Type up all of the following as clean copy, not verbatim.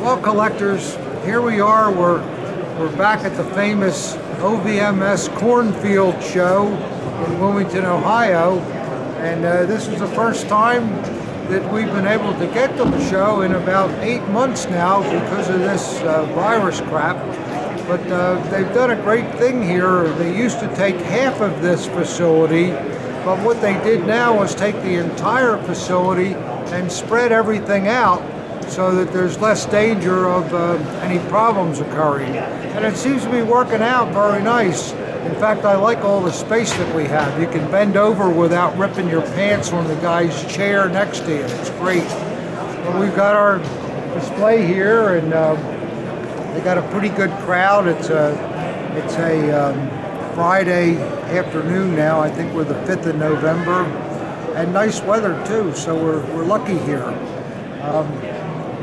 Well, collectors, here we are. We're back at the famous OVMS Cornfield Show in Wilmington, Ohio, and this is the first time that we've been able to get to the show in about 8 months now because of this virus crap. But they've done a great thing here. They used to take half of this facility, but what they did now was take the entire facility and spread everything out so that there's less danger of any problems occurring. And it seems to be working out very nice. In fact, I like all the space that we have. You can bend over without ripping your pants on the guy's chair next to you. It's great. Well, we've got our display here, and they got a pretty good crowd. It's a Friday afternoon now. I think we're the 5th of November, and nice weather too. So we're lucky here.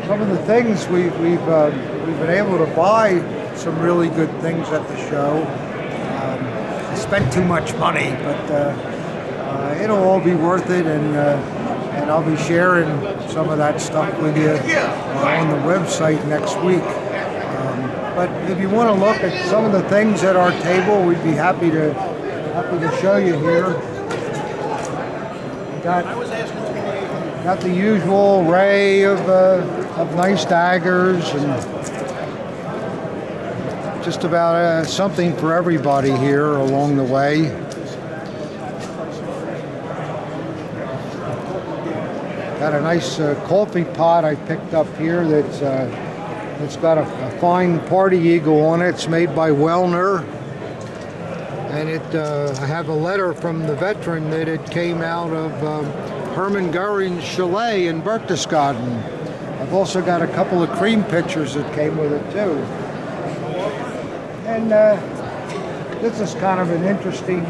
Some of the things we've been able to buy some really good things at the show. I spent too much money, but it'll all be worth it, and I'll be sharing some of that stuff with you on the website next week. But if you want to look at some of the things at our table, we'd be happy to show you here. Got the usual array of nice daggers, and just about something for everybody here along the way. Got a nice coffee pot I picked up here that's got a fine party eagle on it. It's made by Wellner, and I have a letter from the veteran that it came out of Hermann Goering's chalet in Berchtesgaden. I've also got a couple of cream pitchers that came with it too. And this is kind of an interesting,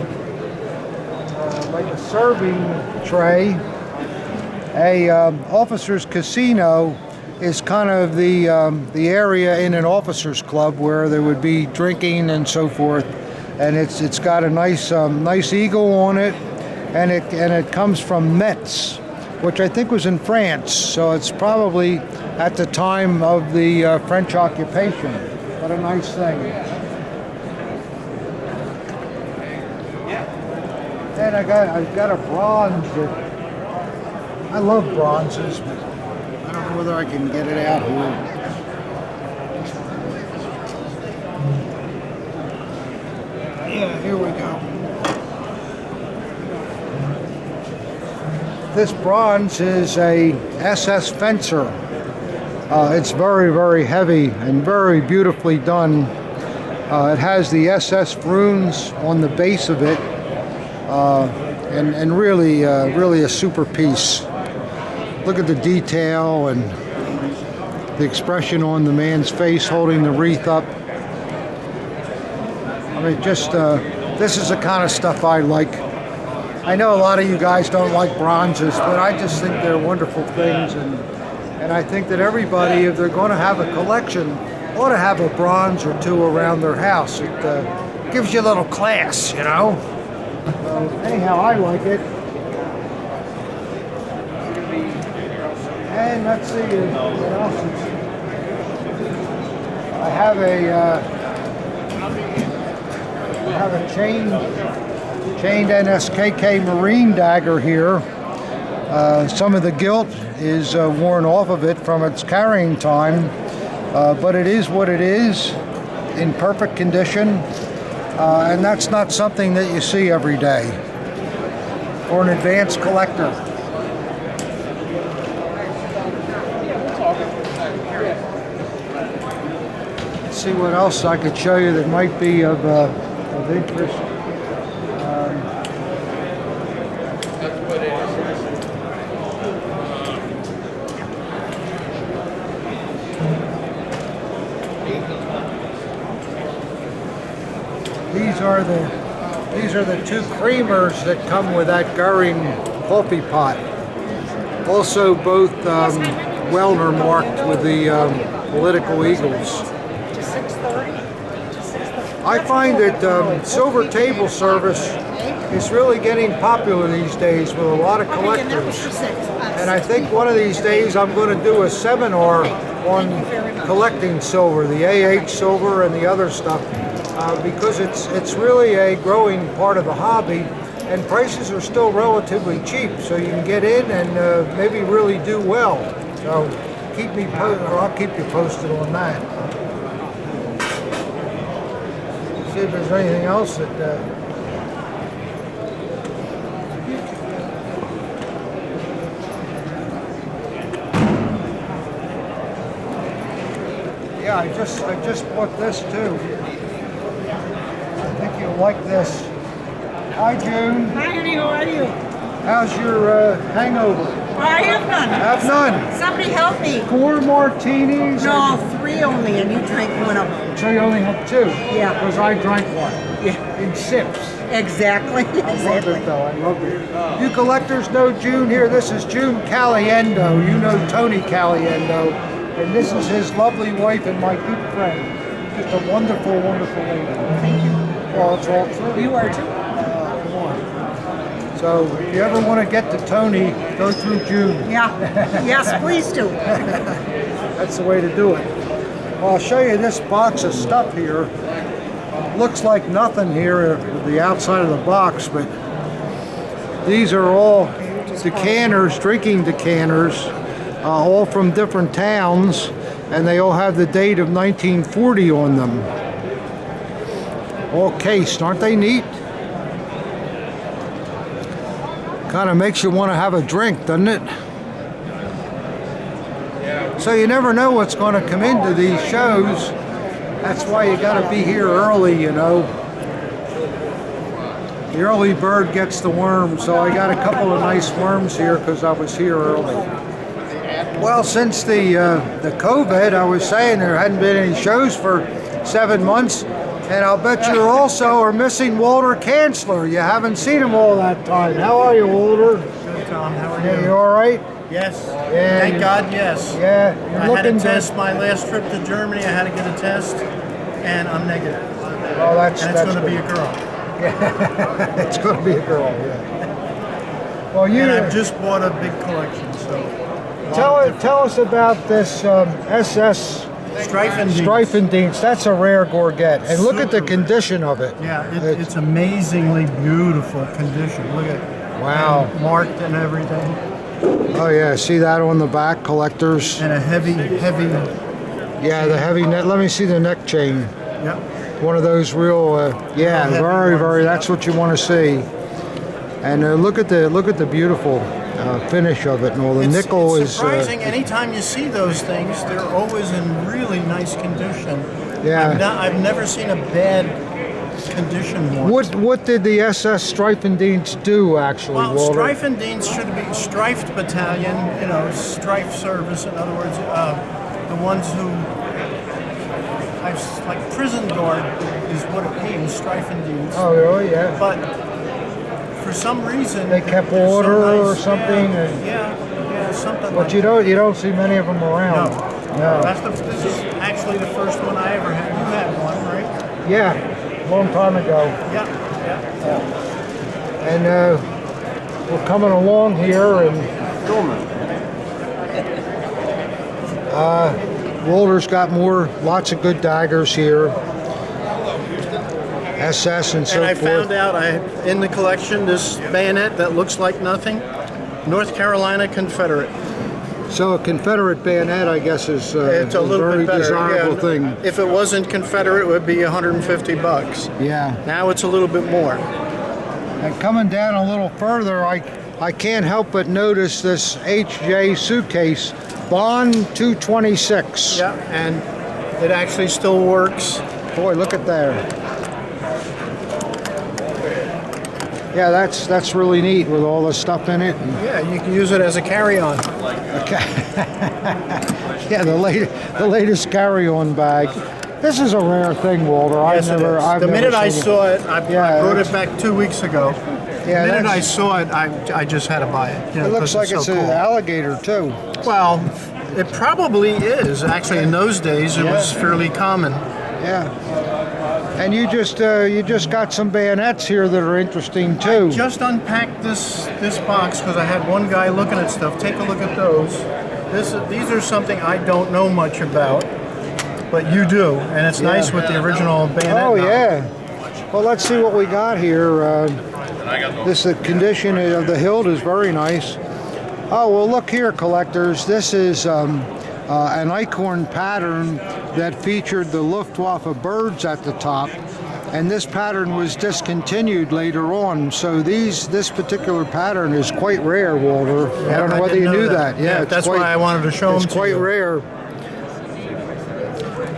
like a serving tray. A officer's casino is kind of the area in an officers club where there would be drinking and so forth. And it's got a nice eagle on it, and it comes from Metz, which I think was in France. So it's probably at the time of the French occupation. What a nice thing. And I've got a bronze that I love bronzes, but I don't know whether I can get it out here. Yeah, here we go. This bronze is a SS Fencer. It's very, very heavy and very beautifully done. It has the SS runes on the base of it. And really a super piece. Look at the detail and the expression on the man's face holding the wreath up. I mean, just this is the kind of stuff I like. I know a lot of you guys don't like bronzes, but I just think they're wonderful things, and I think that everybody, if they're going to have a collection, ought to have a bronze or two around their house. It gives you a little class, you know. Anyhow, I like it. And let's see what else is. I have a chained NSKK Marine dagger here. Some of the gilt is worn off of it from its carrying time, but it is what it is, in perfect condition. And that's not something that you see every day for an advanced collector. Let's see what else I could show you that might be of interest. These are the two creamers that come with that Goering coffee pot. Also both Wellner marked with the political eagles. I find that silver table service is really getting popular these days with a lot of collectors. And I think one of these days I'm going to do a seminar on collecting silver, the AH silver and the other stuff, because it's really a growing part of the hobby, and prices are still relatively cheap, so you can get in and maybe really do well. So keep me I'll keep you posted on that. See if there's anything else that. Yeah, I just bought this too. I think you'll like this. Hi, June. Hi, honey, how are you? How's your hangover? I have none. Have none. Somebody help me. 4 martinis. No, 3 only, and you drank one of them. So you only have 2? Yeah. Because I drank one. Yeah. In sips. Exactly. I love it though, I love it. You collectors know June here. This is June Caliendo. You know Tony Caliendo. And this is his lovely wife and my good friend. Just a wonderful, wonderful lady. Thank you. Well, it's all true. You are too. Come on. So if you ever want to get to Tony, go through June. Yeah. Yes, please do. That's the way to do it. Well, I'll show you this box of stuff here. Looks like nothing here, the outside of the box, but these are all decanters, drinking decanters, all from different towns, and they all have the date of 1940 on them. All cased, aren't they neat? Kind of makes you want to have a drink, doesn't it? So you never know what's going to come into these shows. That's why you got to be here early, you know. The early bird gets the worm, so I got a couple of nice worms here because I was here early. Well, since the COVID, I was saying there hadn't been any shows for 7 months, and I'll bet you also are missing Walter Kanzler. You haven't seen him all that time. How are you, Walter? Good, Tom. How are you? Yeah, you all right? Yes. Yeah, Thank God, yes. Yeah. I had a test my last trip to Germany. I had to get a test, and I'm negative. Oh, that's and it's going to be a good. girl. Yeah. It's going to be a girl, yeah. Well, you... And I've just bought a big collection, so... Tell us about this SS Streifendienst. That's a rare gorget. And look at the condition of it. Yeah, it's amazingly beautiful condition. Look at it. Wow. And marked and everything. Oh yeah, see that on the back, collectors? And a heavy... Yeah, the heavy net. Let me see the neck chain. Yep. One of those real, yeah, very, that's what you want to see. And look at the beautiful finish of it, and all the nickel it's is surprising. Anytime you see those things, they're always in really nice condition. Yeah. I've never seen a bad condition one. What did the SS Streifendienst do actually, Well, Walter? Streifendienst should be Streifed Battalion, you know, Streif Service. In other words, the ones who, like prison guard is what it means, Streifendienst. Oh, yeah. But for some reason They kept order or something. Yeah, something. But like you don't see many of them around. No. This is actually the first one I ever had. You had one, right? Yeah, a long time ago. Yeah. And we're coming along here, and Walter's got lots of good daggers here. SS and so And I forth. found out in the collection this bayonet that looks like nothing. North Carolina Confederate. So a Confederate bayonet, I guess, is It's a little very bit better. desirable Yeah, thing. If it wasn't Confederate, it would be $150. Yeah. Now it's a little bit more. And coming down a little further, I can't help but notice this HJ suitcase, Bond 226. Yeah, and it actually still works. Boy, look at there. Yeah, that's really neat with all the stuff in it. Yeah, you can use it as a carry-on. Okay. Yeah, the latest carry-on bag. This is a rare thing, Walter. Yes, it is. The minute I saw it, I brought it back 2 weeks ago. Yeah, the minute I saw it, I just had to buy it. You know, it looks like it's so an cool. alligator too. Well, it probably is. Actually, in those days, it was fairly common. Yeah. And you just got some bayonets here that are interesting too. I just unpacked this box because I had one guy looking at stuff. Take a look at those. These are something I don't know much about, but you do, and it's nice with the original bayonet. Oh knob. yeah. Well, let's see what we got here. The condition of the hilt is very nice. Oh well, look here, collectors. This is an acorn pattern that featured the Luftwaffe birds at the top. And this pattern was discontinued later on, so this particular pattern is quite rare, Walter. I don't know whether you knew that. Yeah, that's why I wanted to show them to you. It's quite rare.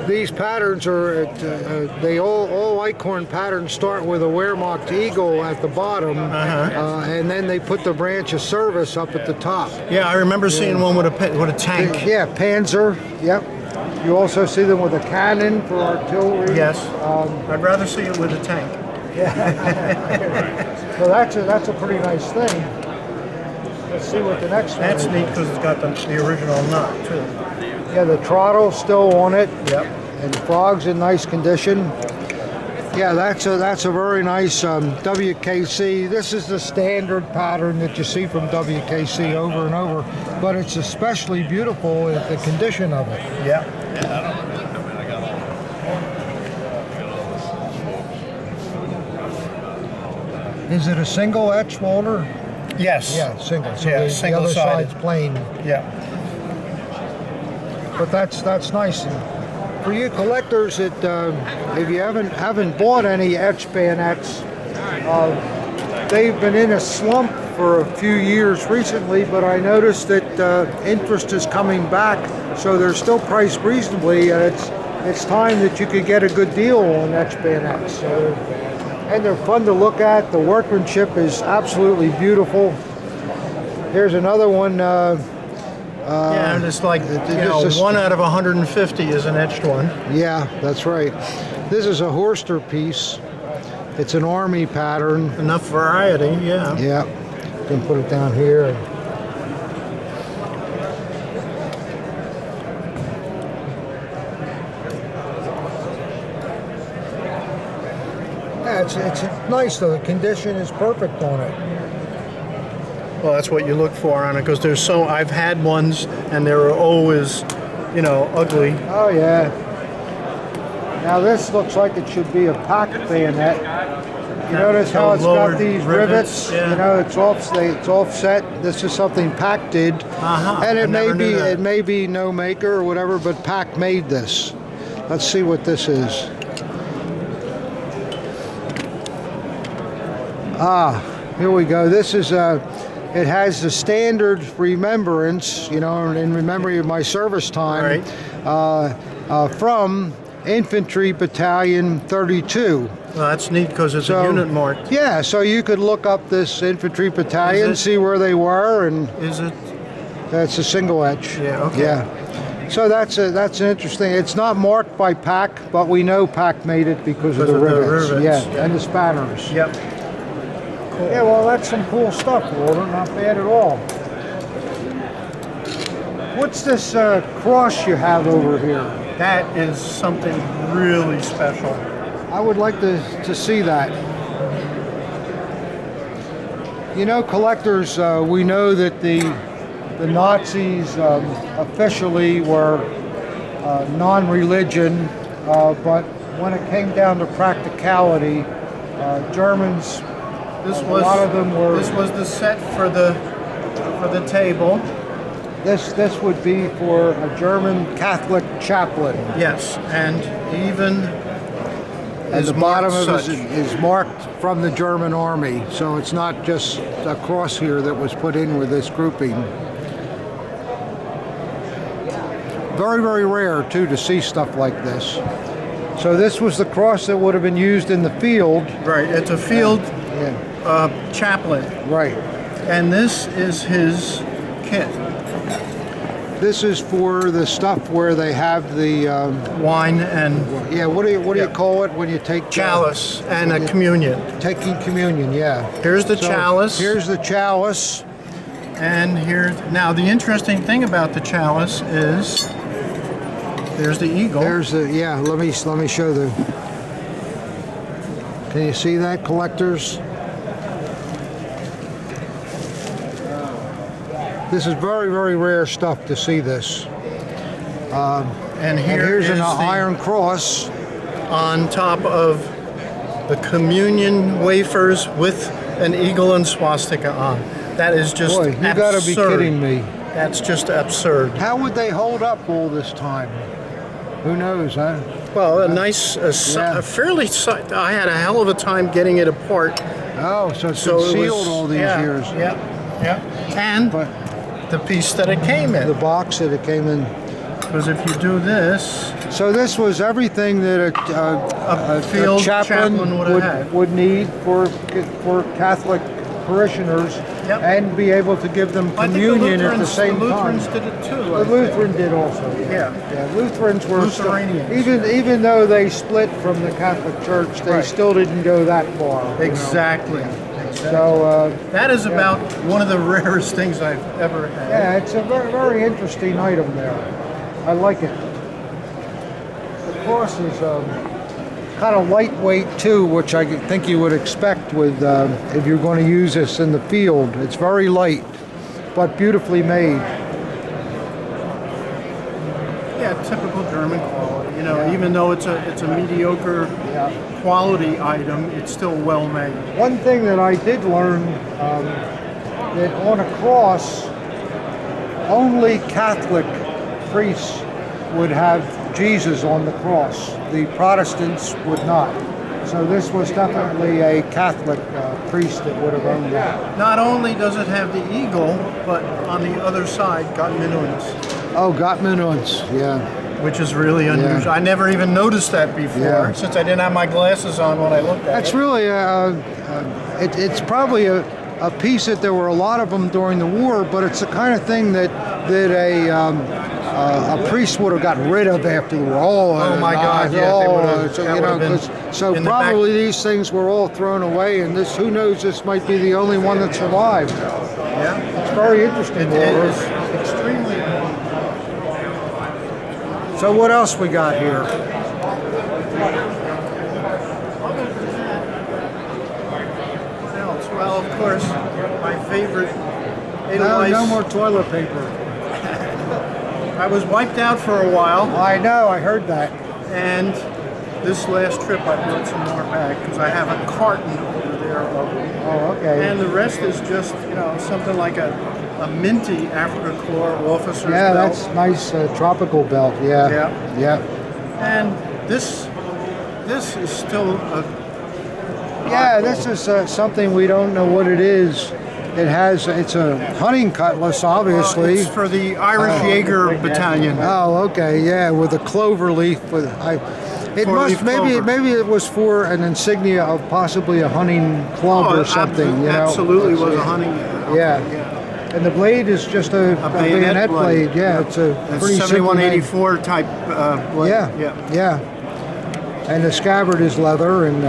These patterns are, they all acorn patterns start with a wear-marked eagle at the bottom, and then they put the branch of service up at the top. Yeah, I remember seeing one with a tank. Yeah, Panzer. Yep. You also see them with a cannon for artillery. Yes. I'd rather see it with a tank. So that's a pretty nice thing. Let's see what the next one That's is. neat because it's got the original knot too. Yeah, the throttle's still on it. Yep. And the frog's in nice condition. Yeah, that's a very nice WKC. This is the standard pattern that you see from WKC over and over, but it's especially beautiful at the condition of it. Yeah. Is it a single etch, Walter? Yes. Yeah, single. So Yeah, the single-sided. other side's plain. Yeah. But that's nice. And for you collectors, that if you haven't bought any etch bayonets, they've been in a slump for a few years recently. But I noticed that interest is coming back, so they're still priced reasonably. It's time that you could get a good deal on etch bayonets. And they're fun to look at. The workmanship is absolutely beautiful. Here's another one. Yeah, and it's like, one out of 150 is an etched one. Yeah, that's right. This is a Horster piece. It's an army pattern. Enough variety, yeah. Yeah, you can put it down here. Yeah, it's nice though. The condition is perfect on it. Well, that's what you look for on it, because I've had ones and they were always, ugly. Oh yeah. Now this looks like it should be a packed bayonet. You notice how it's got these rivets? Yeah. It's offset. This is something Pack did, and it may be no maker or whatever, but Pack made this. Let's see what this is. Here we go. This is it has the standard remembrance, in memory of my service time, from Infantry Battalion 32. Well, that's neat because it's a unit mark. Yeah, so you could look up this infantry battalion, see where they were, and is it? That's a single etch. Yeah. Okay. Yeah. So that's an interesting. It's not marked by Pack, but we know Pack made it because of the rivets. Yeah, and the spanners. Yep. Cool. Yeah, well, that's some cool stuff, Walter. Not bad at all. What's this cross you have over here? That is something really special. I would like to see that. Collectors, we know that the Nazis officially were non-religion, but when it came down to practicality, Germans, a lot of them were. This was the set for the table. This would be for a German Catholic chaplain. Yes, and even. And the bottom of it is marked from the German army, so it's not just a cross here that was put in with this grouping. Very, very rare, too, to see stuff like this. So this was the cross that would have been used in the field. Right, it's a field chaplain. Right. And this is his kit. This is for the stuff where they have the wine and what do you call it when you take chalice and a communion? Taking communion, yeah. Here's the chalice. Here's the chalice. And now the interesting thing about the chalice is there's the eagle. There's the let me show the. Can you see that, collectors? This is very, very rare stuff to see this. And And here here's is an the, iron cross. on top of the communion wafers with an eagle and swastika on. That is just Boy, you absurd. gotta be kidding me. That's just absurd. How would they hold up all this time? Who knows, huh? Well, a nice, Yeah. a fairly. I had a hell of a time getting it apart. Oh, so it's So been it sealed was, all these years. Yeah, yeah. And But the piece that it came in. the box that it came in. Because if you do this, So this was everything that A field chaplain chaplain would have had. would need for Catholic parishioners, Yep. and be able to give them I think communion at the same the time. Lutherans did it too. The I think. Lutheran did also. Yeah. Yeah, Lutherans were still, Lutheranians. even though they split from the Catholic Church, they Right. still didn't go that far. you know. Exactly. So That is about one of the rarest things I've ever had. yeah, it's a very, very interesting item there. I like it. The cross is kind of lightweight too, which I think you would expect with if you're going to use this in the field. It's very light, but beautifully made. Yeah, typical German quality. You know, even though it's a mediocre Yeah. quality item, it's still well made. One thing that I did learn that on a cross, only Catholic priests would have Jesus on the cross. The Protestants would not. So this was definitely a Catholic priest that would have owned that. Not only does it have the eagle, but on the other side, got minuens, Oh, Gottman-Uns, yeah. which is really unusual. I never even noticed that before, Yeah. since I didn't have my glasses on when I looked at That's it. really it's probably a piece that there were a lot of them during the war, but it's the kind of thing that a priest would have gotten rid of after the war. Oh my God, yeah, they would have- so, that you would know, have been 'cause- so in the back. probably these things were all thrown away, and this, who knows, this might be the only one that survived. Yeah, It's very interesting. it Walter. is extremely. So what else we got here? What else? Well, of course, my favorite. No, Edelweiss. no more toilet paper. I was wiped out for a while, I know, I heard that. and this last trip I brought some more back because I have a carton over there of them. Oh, okay. And the rest is just, you know, something like a minty Africa Corps officer's Yeah, belt. that's nice tropical belt. Yeah. Yeah. Yeah. And this is still a. Yeah, this is something we don't know what it is. It's a hunting cutlass, obviously. It's for the Irish Jaeger Battalion. Oh, okay, yeah, with a clover leaf. It Four-leaf must clover. maybe it was for an insignia of possibly a hunting club or something. You know, absolutely was That's- a hunting. Yeah. And the blade is just a bayonet blade. Yeah, it's a It's pretty simple name. 7184 type blade. Yeah, yeah. And the scabbard is leather, and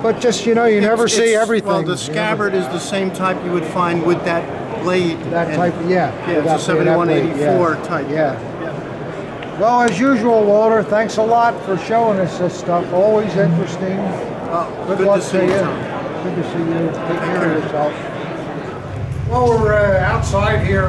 but just you never see It's- everything. Well, you the know. scabbard is the same type you would find with that blade. That and- type, yeah. Yeah, with that it's a bayonet blade, 7184 type. Yeah. Well, as usual, Walter, thanks a lot for showing us this stuff. Always interesting. Good luck to see you, Tom. Good to see you. Take care of yourself. Well, we're outside here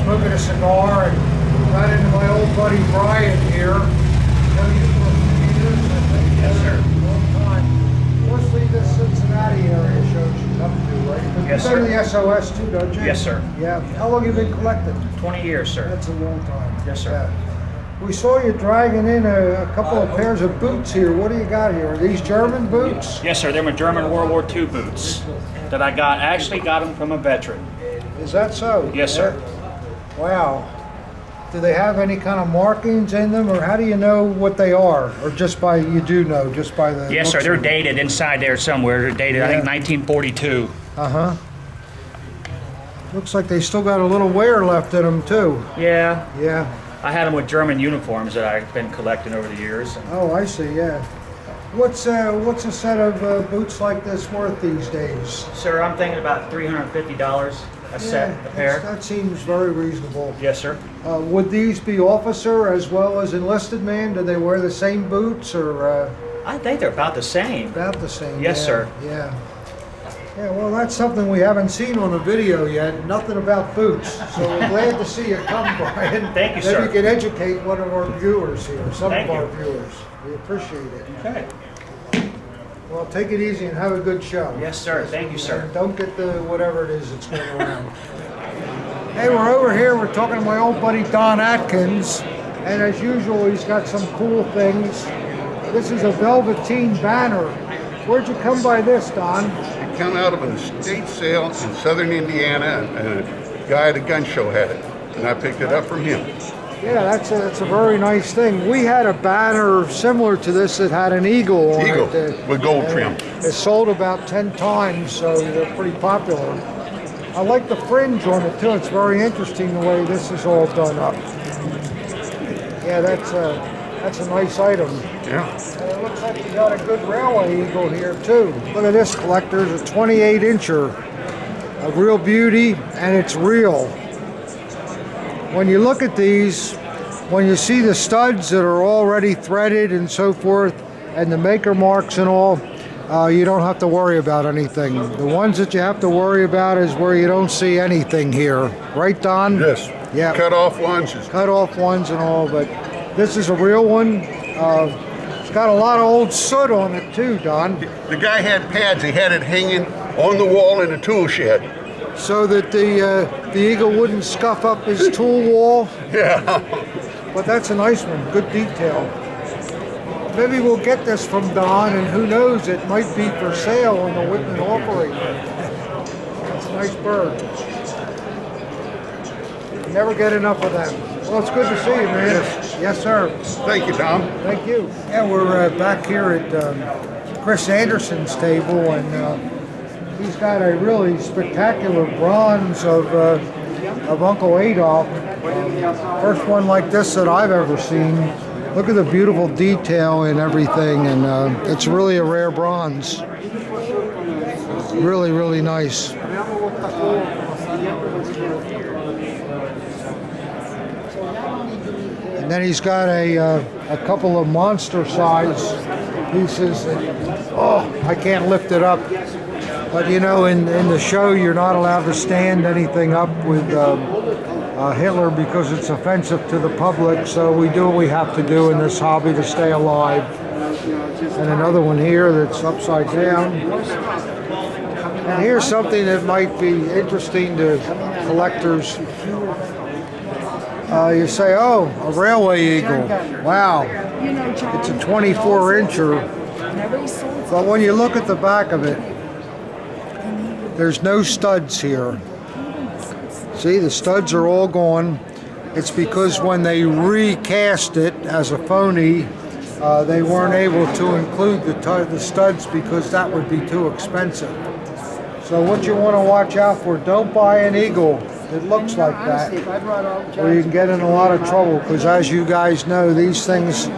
smoking a cigar and ran into my old buddy Brian here. Known you for a few years, I think. Yes, sir. Long time. Mostly the Cincinnati area shows you come to, right? But Yes, you go to sir. the SOS too, don't you? Yes, sir. Yeah. How long have you been collecting? 20 years, sir. That's a long time. Yes, sir. Yeah. We saw you dragging in a couple of pairs of boots here. What do you got here? Are these German boots? Yes, sir. They're my German World War II boots that I actually got them from a veteran. Is that so? Yes, sir. Wow. Do they have any kind of markings in them, or how do you know what they are? Or just by, you do know, just by the Yes, sir. looks They're of them? dated inside there somewhere. They're dated, I think, Yeah. 1942. Uh-huh. Looks like they still got a little wear left in them, too. Yeah. Yeah. I had them with German uniforms that I've been collecting over the years. Oh, I see, yeah. What's a set of boots like this worth these days? Sir, I'm thinking about $350 a set, a pair. That seems very reasonable. Yes, sir. Would these be officer as well as enlisted man? Do they wear the same boots or I think they're about the same. about the same? Yes, Yeah, sir. Yeah. Yeah, well, that's something we haven't seen on a video yet. Nothing about boots. So we're glad to see you come, Brian. Thank you, Maybe sir. you can educate one of our viewers here, some Thank of our you. viewers. We appreciate it. Okay. Well, take it easy and have a good show. Yes, sir. Thank you, sir. And don't get the whatever it is that's going around. Hey, we're over here. We're talking to my old buddy Don Atkins. And as usual, he's got some cool things. This is a velveteen banner. Where'd you come by this, Don? It come out of an estate sale in southern Indiana, and a guy at a gun show had it, and I picked it up from him. Yeah, that's a very nice thing. We had a banner similar to this that had an eagle on Eagle, it. with gold trim. It sold about 10 times, so they're pretty popular. I like the fringe on it too. It's very interesting the way this is all done up. Yeah, that's a nice item. Yeah. And it looks like you got a good railway eagle here too. Look at this, collectors, a 28-incher. A real beauty, and it's real. When you look at these, when you see the studs that are already threaded and so forth, and the maker marks and all, you don't have to worry about anything. The ones that you have to worry about is where you don't see anything here. Right, Don? Yes. Yeah. Cut off ones. Cut off ones and all, but this is a real one. It's got a lot of old soot on it too, Don. The guy had pads. He had it hanging on the wall in the tool shed. So that the eagle wouldn't scuff up his tool wall. Yeah. But that's a nice one, good detail. Maybe we'll get this from Don, and who knows, it might be for sale on the Wittmann offering. It's a nice bird. You never get enough of them. Well, it's good to see you, man. Yes, sir. Thank you, Tom. Thank you. Yeah, we're back here at Chris Anderson's table, and he's got a really spectacular bronze of Uncle Adolf. First one like this that I've ever seen. Look at the beautiful detail and everything, and it's really a rare bronze. Really, really nice. And then he's got a couple of monster size pieces. Oh, I can't lift it up. But you know, in the show, you're not allowed to stand anything up with Hitler because it's offensive to the public. So we do what we have to do in this hobby to stay alive. And another one here that's upside down. And here's something that might be interesting to collectors. You say, oh, a railway eagle. Wow, it's a 24-incher. But when you look at the back of it, there's no studs here. See, the studs are all gone. It's because when they recast it as a phony, they weren't able to include the studs because that would be too expensive. So what you want to watch out for, don't buy an eagle that looks like that, or you can get in a lot of trouble, because as you guys know, these things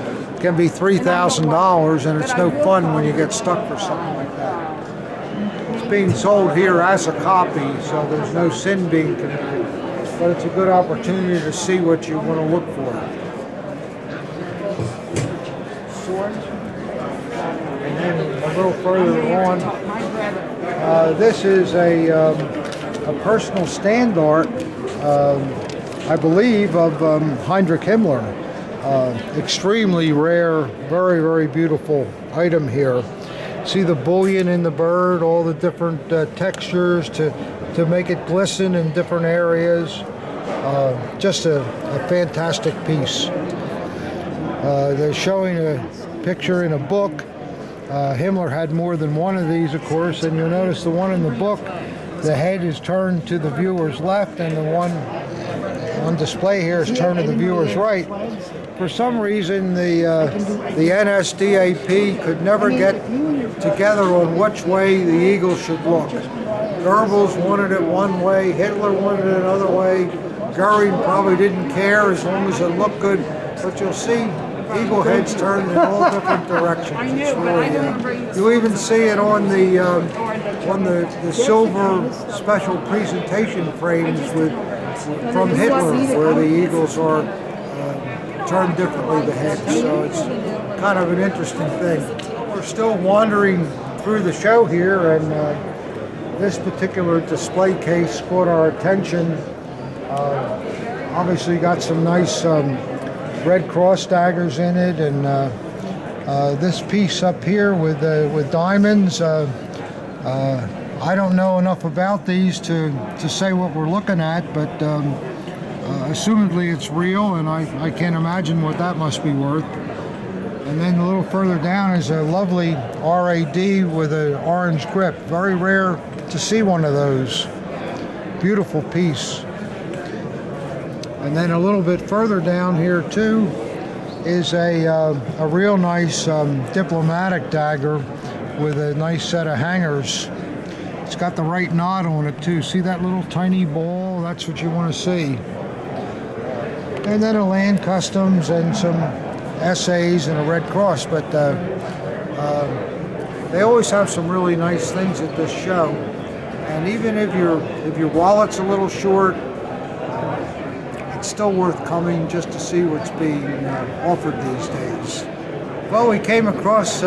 can be $3,000, and it's no fun when you get stuck for something like that. It's being sold here as a copy, so there's no sin being committed, but it's a good opportunity to see what you want to look for. And then a little further on, this is a personal standard, I believe, of Heinrich Himmler. Extremely rare, very, very beautiful item here. See the bullion in the bird, all the different textures to make it glisten in different areas. Just a fantastic piece. They're showing a picture in a book. Himmler had more than one of these, of course, and you'll notice the one in the book, the head is turned to the viewer's left, and the one on display here is turned to the viewer's right. For some reason, the NSDAP could never get together on which way the eagle should look. Goebbels wanted it one way, Hitler wanted it another way, Goering probably didn't care as long as it looked good, but you'll see eagle heads turned in all different directions. It's really, you even see it on the silver special presentation frames from Hitler, where the eagles are turned differently, the heads. So it's kind of an interesting thing. We're still wandering through the show here, and this particular display case caught our attention. Obviously got some nice Red Cross daggers in it, and this piece up here with diamonds. I don't know enough about these to say what we're looking at, but assumedly it's real, and I can't imagine what that must be worth. And then a little further down is a lovely RAD with an orange grip. Very rare to see one of those. Beautiful piece. And then a little bit further down here too is a real nice diplomatic dagger with a nice set of hangers. It's got the right knot on it too. See that little tiny ball? That's what you want to see. And then a Land Customs and some essays and a Red Cross. But they always have some really nice things at this show. And even if your wallet's a little short, it's still worth coming just to see what's being offered these days. Well, we came across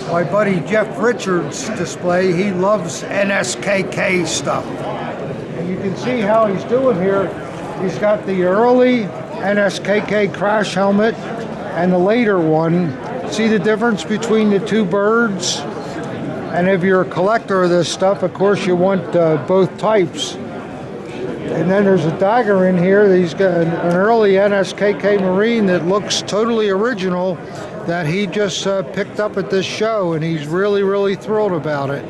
my buddy Jeff Richards' display. He loves NSKK stuff. And you can see how he's doing here. He's got the early NSKK crash helmet and the later one. See the difference between the two birds? And if you're a collector of this stuff, of course you want both types. And then there's a dagger in here. He's got an early NSKK Marine that looks totally original that he just picked up at this show, and he's really, really thrilled about it.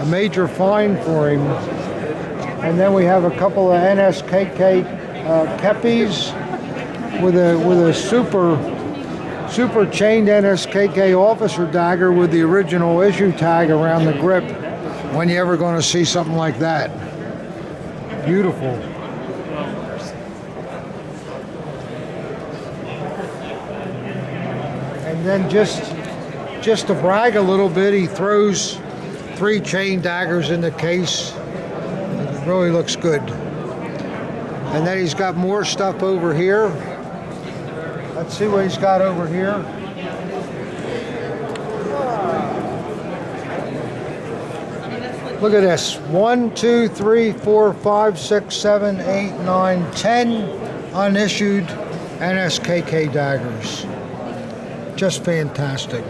A major find for him. And then we have a couple of NSKK kepis with a super chained NSKK officer dagger with the original issue tag around the grip. When you ever going to see something like that? Beautiful. And then just to brag a little bit, he throws 3 chain daggers in the case. It really looks good. And then he's got more stuff over here. Let's see what he's got over here. Look at this. 1, 2, 3, 4, 5, 6, 7, 8, 9, 10 unissued NSKK daggers. Just fantastic.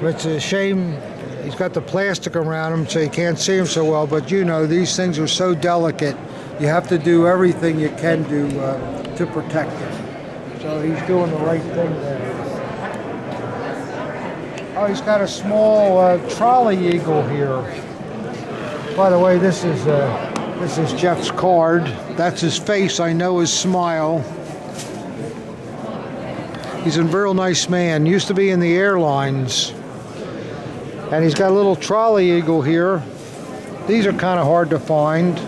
But it's a shame he's got the plastic around him so you can't see him so well, but you know, these things are so delicate. You have to do everything you can do to protect them. So he's doing the right thing there. Oh, he's got a small trolley eagle here. By the way, this is Jeff's card. That's his face. I know his smile. He's a real nice man. Used to be in the airlines. And he's got a little trolley eagle here. These are kind of hard to find.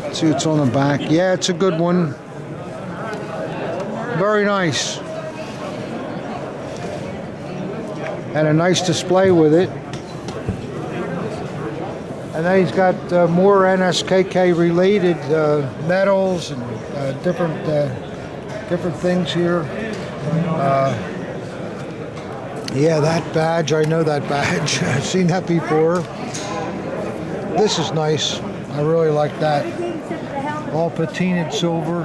Let's see what's on the back. Yeah, it's a good one. Very nice. And a nice display with it. And then he's got more NSKK related medals and different things here. Yeah, that badge, I know that badge. I've seen that before. This is nice. I really like that. All patinaed silver.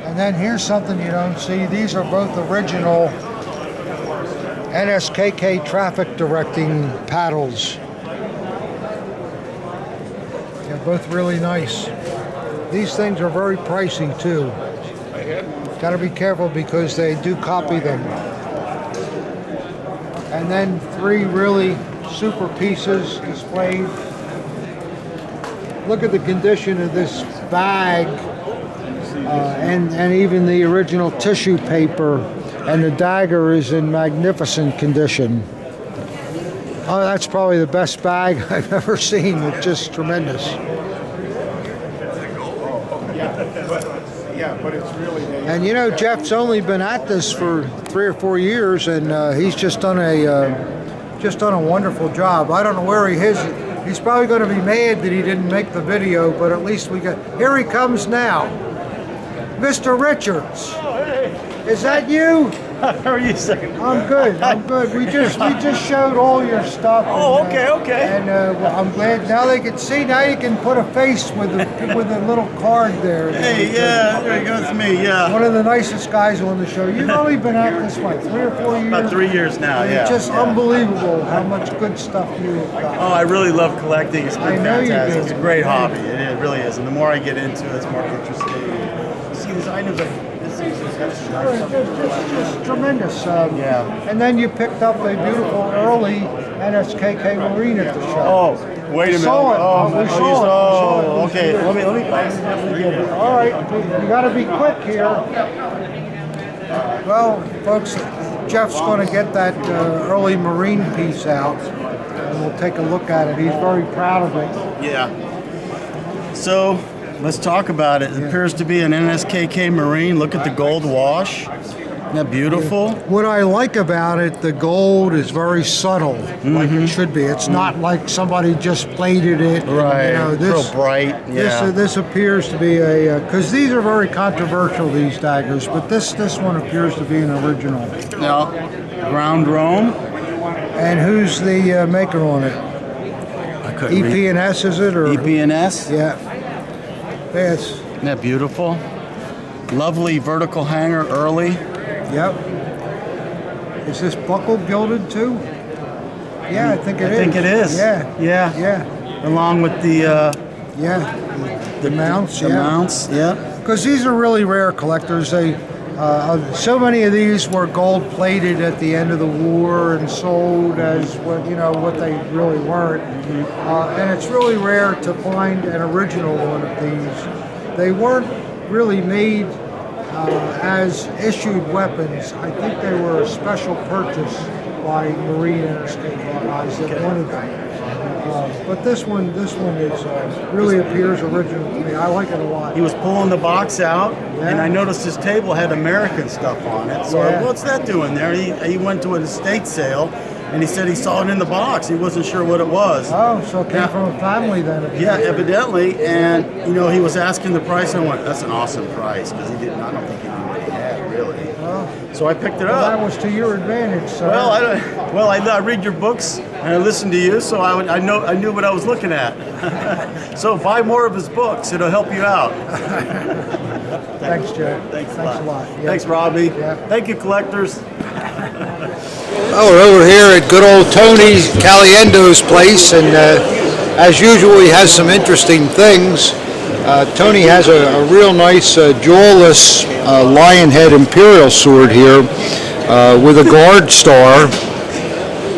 And then here's something you don't see. These are both original NSKK traffic directing paddles. They're both really nice. These things are very pricey too. Got to be careful because they do copy them. And then 3 really super pieces displayed. Look at the condition of this bag and even the original tissue paper. And the dagger is in magnificent condition. Oh, that's probably the best bag I've ever seen. It's just tremendous. Yeah, but it's really. And you know, Jeff's only been at this for 3 or 4 years, and he's just done a wonderful job. I don't know where he is. He's probably going to be mad that he didn't make the video, but at least we got. Here he comes now, Mr. Richards. Oh, hey. Is that you? How are you, second? I'm good. I'm good. We just showed all your stuff. Oh, and, okay. And well, I'm glad now they can see. Now you can put a face with the little card there. Hey, yeah, there you go. It's me. Yeah. One of the nicest guys on the show. You've only been at this like 3 or 4 years. About 3 years now. And Yeah. It's just unbelievable how much good stuff you've got. Oh, I really love collecting. It's I been know you fantastic. do. It's a great hobby. It really is. And the more I get into it, it's more interesting. See these items like this is Just tremendous. Yeah. And then you picked up a beautiful early NSKK Marine at the show. Oh, wait a minute. Saw it. Oh, We you saw it. oh, okay. Let me get it. All right, you got to be quick here. Well, folks, Jeff's going to get that early Marine piece out, and we'll take a look at it. He's very proud of it. Yeah. So let's talk about it. It appears to be an NSKK Marine. Look at the gold wash. Isn't that beautiful? What I like about it, the gold is very subtle, like it should be. It's not like somebody just plated it. Right. You know, Real bright. Yeah. This appears to be a because these are very controversial, these daggers, but this one appears to be an original. Now, ground Rome. And who's the maker on it? I couldn't read. EP&S is it or EP&S. Yeah. Yes. Isn't that beautiful? Lovely vertical hanger early. Yep. Is this buckle gilded too? Yeah, I think it is. I think it is. Yeah. Yeah. Yeah. Along with the The mounts. the yeah. mounts. Yeah. Because these are really rare collectors. They so many of these were gold plated at the end of the war and sold as what they really weren't. And it's really rare to find an original one of these. They weren't really made as issued weapons. I think they were a special purchase by Marine NSKK guys that wanted them. But this one is really appears original to me. I like it a lot. He was pulling the box out, Yeah. and I noticed his table had American stuff on it. So Yeah. what's that doing there? He went to an estate sale, and he said he saw it in the box. He wasn't sure what it was. Oh, so it came from a family then. Yeah, evidently. And he was asking the price. And I went, "That's an awesome price," because he didn't. I don't think he knew what he had really. So I picked it Well, up. that was to your advantage, sir. Well, I read your books and I listened to you, so I knew what I was looking at. So buy more of his books; it'll help you out. Thanks, Joe. Thanks a lot. Yeah. Thanks, Robbie. Yeah. Thank you, collectors. Oh, we're over here at good old Tony Caliendo's place, and as usual, he has some interesting things. Tony has a real nice jewelless Lionhead Imperial sword here with a guard star,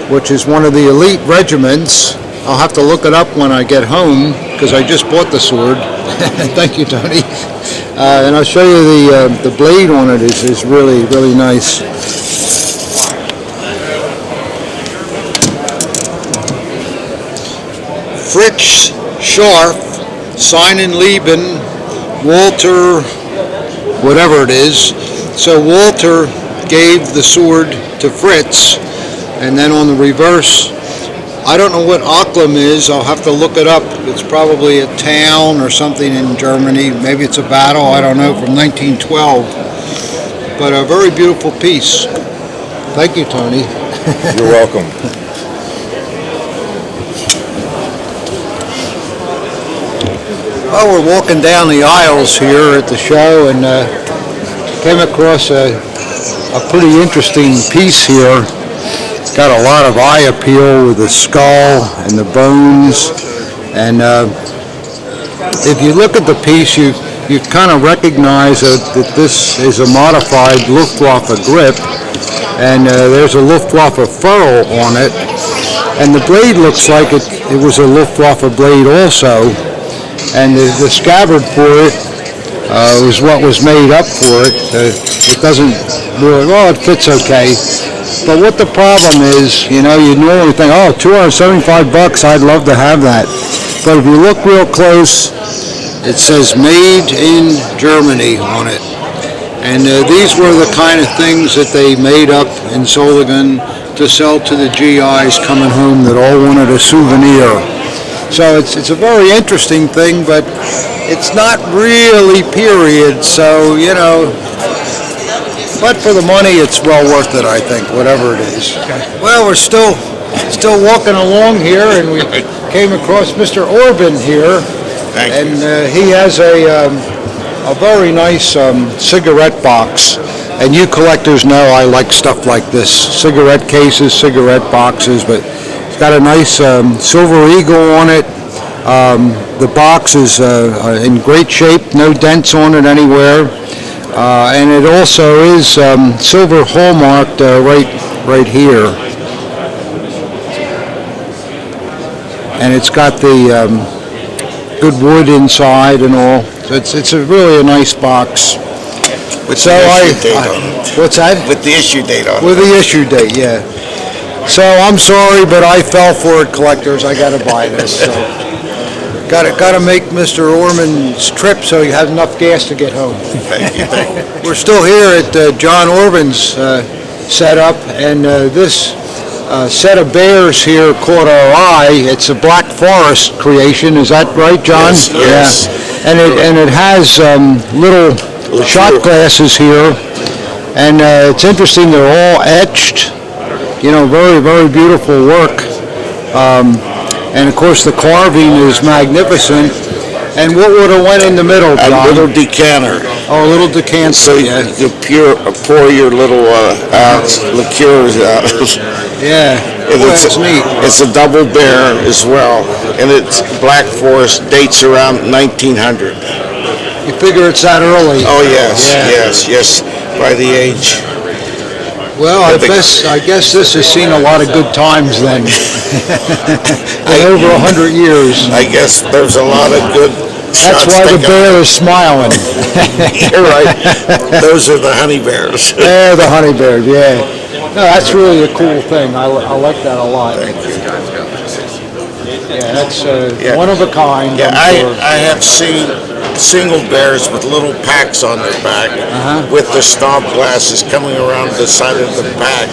which is one of the elite regiments. I'll have to look it up when I get home because I just bought the sword. Thank you, Tony. And I'll show you the blade on it is really, really nice. Fritz Scharf, Seinen Lieben, Walter, whatever it is. So Walter gave the sword to Fritz, and then on the reverse, I don't know what Ocklam is. I'll have to look it up. It's probably a town or something in Germany. Maybe it's a battle, I don't know, from 1912. But a very beautiful piece. Thank you, Tony. You're welcome. Well, we're walking down the aisles here at the show and came across a pretty interesting piece here. It's got a lot of eye appeal with the skull and the bones. And if you look at the piece, you kind of recognize that this is a modified Luftwaffe grip. And there's a Luftwaffe ferrule on it. And the blade looks like it was a Luftwaffe blade also. And the scabbard for it was what was made up for it. It doesn't really, well, it fits okay. But what the problem is, you normally think, oh, $275, I'd love to have that. But if you look real close, it says made in Germany on it. And these were the kind of things that they made up in Solingen to sell to the GIs coming home that all wanted a souvenir. So it's a very interesting thing, but it's not really period. So, but for the money, it's well worth it, I think, whatever it is. Well, we're still walking along here, and we came across Mr. Orban here, and he has a very nice cigarette box. And you collectors know I like stuff like this: cigarette cases, cigarette boxes. But it's got a nice silver eagle on it. The box is in great shape, no dents on it anywhere, and it also is silver hallmarked right here. And it's got the good wood inside and all. So it's really a nice box. With the issue date on it. What's that? With the issue date on it. With the issue date, yeah. So I'm sorry, but I fell for it, collectors. I got to buy this. So. Got to make Mr. Orman's trip so he has enough gas to get home. Thank you. We're still here at John Orban's setup, and this set of bears here caught our eye. It's a Black Forest creation. Is that right, John? Yes. Yeah. And it has little shot glasses here, and it's interesting. They're all etched. You know, very, very beautiful work. And of course the carving is magnificent. And what would have went in the middle, John? A little decanter. Oh, a little decanter. So yeah. you pour your little liqueurs out. Yeah. And Well, it's that's neat. It's a double bear as well, and it's Black Forest, dates around 1900. You figure it's that early? Oh yes, Yeah. yes. By the age. Well, I guess this has seen a lot of good times then. In over 100 years. I guess there's a lot of good. That's why the bear is smiling. You're right. Those are the honey bears. Yeah, the honey bears, yeah. No, that's really a cool thing. I like that a lot. Thank you. Yeah, that's Yeah. one of a kind. Yeah, I'm sure. I have seen single bears with little packs on their back with the stop glasses coming around the side of the pack.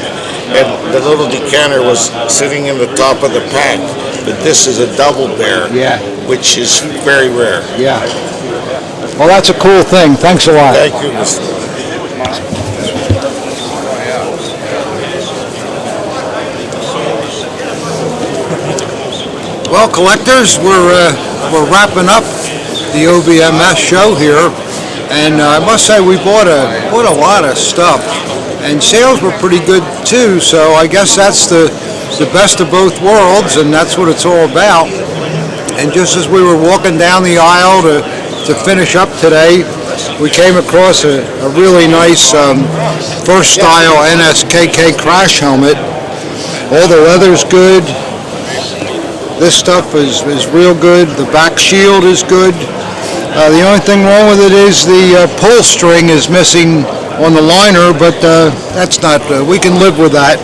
And the little decanter was sitting in the top of the pack. But this is a double bear, Yeah. which is very rare. Yeah. Well, that's a cool thing. Thanks a lot. Thank you, Mr. Well, collectors, we're wrapping up the OVMS show here, and I must say we bought a lot of stuff, and sales were pretty good too. So I guess that's the best of both worlds, and that's what it's all about. And just as we were walking down the aisle to finish up today, we came across a really nice first style NSKK crash helmet. All the leather's good. This stuff is real good. The back shield is good. The only thing wrong with it is the pull string is missing on the liner, but that's not, we can live with that.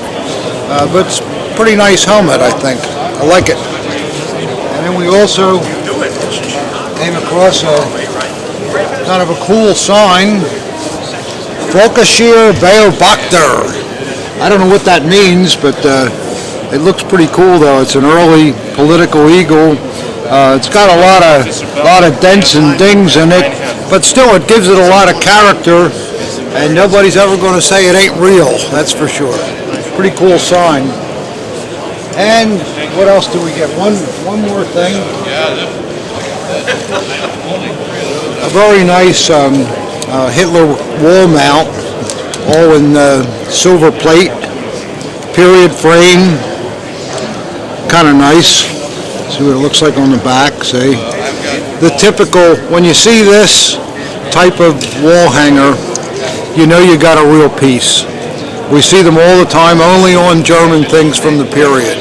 But it's a pretty nice helmet, I think. I like it. And then we also came across a kind of a cool sign, Volkashir Beobachter. I don't know what that means, but it looks pretty cool though. It's an early political eagle. It's got a lot of dents and dings in it, but still it gives it a lot of character, and nobody's ever going to say it ain't real, that's for sure. Pretty cool sign. And what else do we get? One more thing. A very nice Hitler wall mount, all in silver plate, period frame, kind of nice. See what it looks like on the back, see? The typical, when you see this type of wall hanger, you know you got a real piece. We see them all the time, only on German things from the period.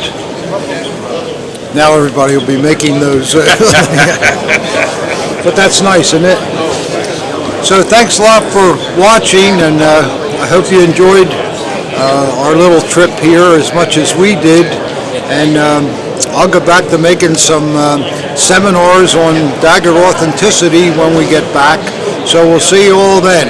Now everybody will be making those. But that's nice, isn't it? So thanks a lot for watching, and I hope you enjoyed our little trip here as much as we did. And I'll go back to making some seminars on dagger authenticity when we get back. So we'll see you all then.